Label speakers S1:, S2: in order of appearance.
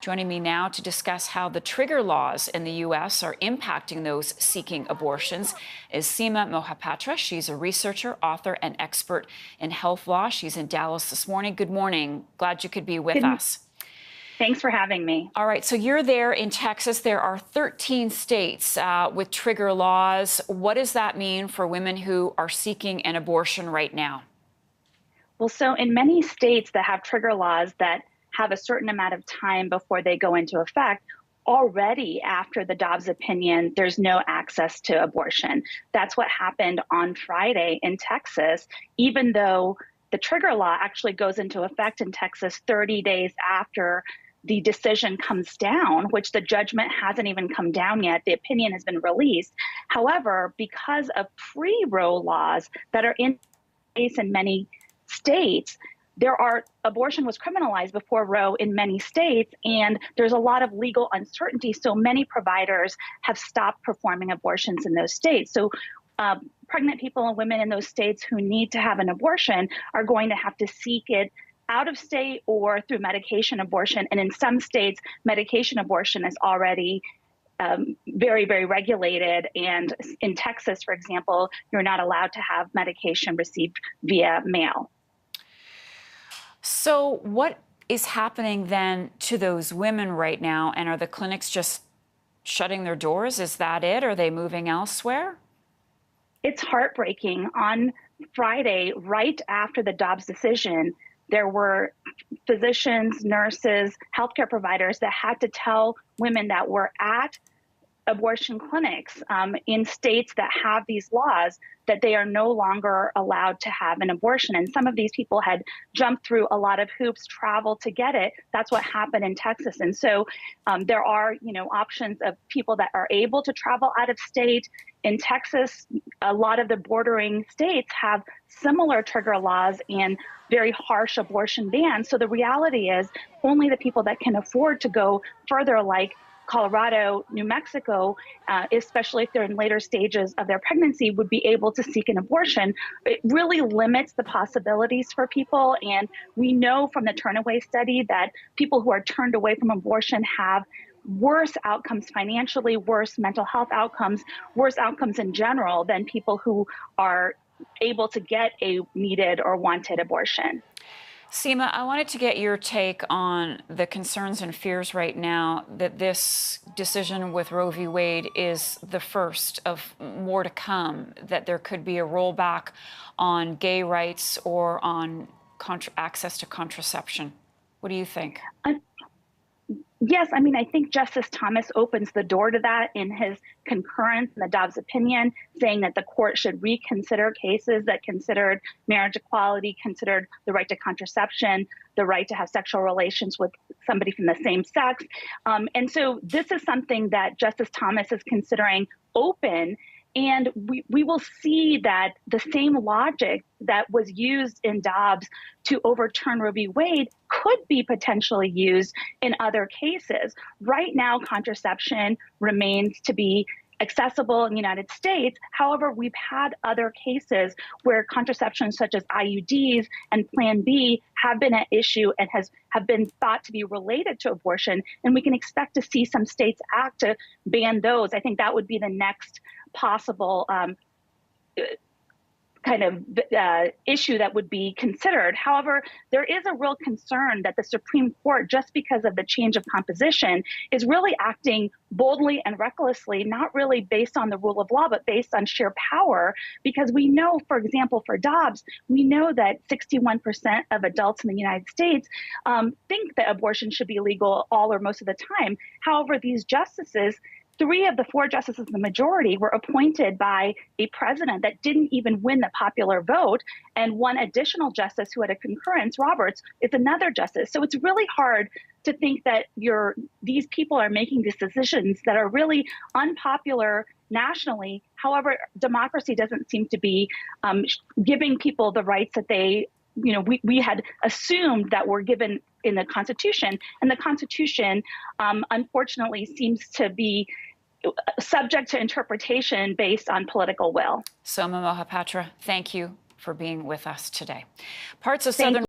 S1: Joining me now to discuss how the trigger laws in the U.S. are impacting those seeking abortions is Seema Mohapatra. She's a researcher, author, and expert in health law. She's in Dallas this morning. Good morning. Glad you could be with us.
S2: Thanks for having me.
S1: All right, so you're there in Texas. There are 13 states with trigger laws. What does that mean for women who are seeking an abortion right now?
S2: Well, so in many states that have trigger laws that have a certain amount of time before they go into effect, already after the Dobbs opinion, there's no access to abortion. That's what happened on Friday in Texas, even though the trigger law actually goes into effect in Texas 30 days after the decision comes down, which the judgment hasn't even come down yet. The opinion has been released. However, because of pre-Roe laws that are in place in many states, abortion was criminalized before Roe in many states, and there's a lot of legal uncertainty. So many providers have stopped performing abortions in those states. So pregnant people and women in those states who need to have an abortion are going to have to seek it out of state or through medication abortion. And in some states, medication abortion is already very, very regulated. And in Texas, for example, you're not allowed to have medication received via mail.
S1: So what is happening then to those women right now? And are the clinics just shutting their doors? Is that it? Are they moving elsewhere?
S2: It's heartbreaking. On Friday, right after the Dobbs decision, there were physicians, nurses, healthcare providers that had to tell women that were at abortion clinics in states that have these laws that they are no longer allowed to have an abortion. And some of these people had jumped through a lot of hoops, traveled to get it. That's what happened in Texas. And so there are, options of people that are able to travel out of state. In Texas, a lot of the bordering states have similar trigger laws and very harsh abortion bans. So the reality is only the people that can afford to go further, like Colorado, New Mexico, especially if they're in later stages of their pregnancy, would be able to seek an abortion. It really limits the possibilities for people. And we know from the Turnaway study that people who are turned away from abortion have worse outcomes financially, worse mental health outcomes, worse outcomes in general than people who are able to get a needed or wanted abortion.
S1: Seema, I wanted to get your take on the concerns and fears right now that this decision with Roe v. Wade is the first of more to come, that there could be a rollback on gay rights or on access to contraception. What do you think?
S2: Yes, I think Justice Thomas opens the door to that in his concurrence in the Dobbs opinion, saying that the court should reconsider cases that considered marriage equality, considered the right to contraception, the right to have sexual relations with somebody from the same sex. And so this is something that Justice Thomas is considering open. And we will see that the same logic that was used in Dobbs to overturn Roe v. Wade could be potentially used in other cases. Right now, contraception remains to be accessible in the United States. However, we've had other cases where contraception such as IUDs and Plan B have been an issue and have been thought to be related to abortion. And we can expect to see some states act to ban those. I think that would be the next possible issue that would be considered. However, there is a real concern that the Supreme Court, just because of the change of composition, is really acting boldly and recklessly, not really based on the rule of law, but based on sheer power. Because we know, for example, for Dobbs, we know that 61% of adults in the United States think that abortion should be legal all or most of the time. However, these justices, 3 of the 4 justices in the majority were appointed by a president that didn't even win the popular vote. And one additional justice who had a concurrence, Roberts, is another justice. So it's really hard to think that these people are making these decisions that are really unpopular nationally. However, democracy doesn't seem to be giving people the rights that we had assumed that were given in the Constitution. And the Constitution, unfortunately, seems to be subject to interpretation based on political will.
S1: Seema Mohapatra, thank you for being with us today. Parts of Southern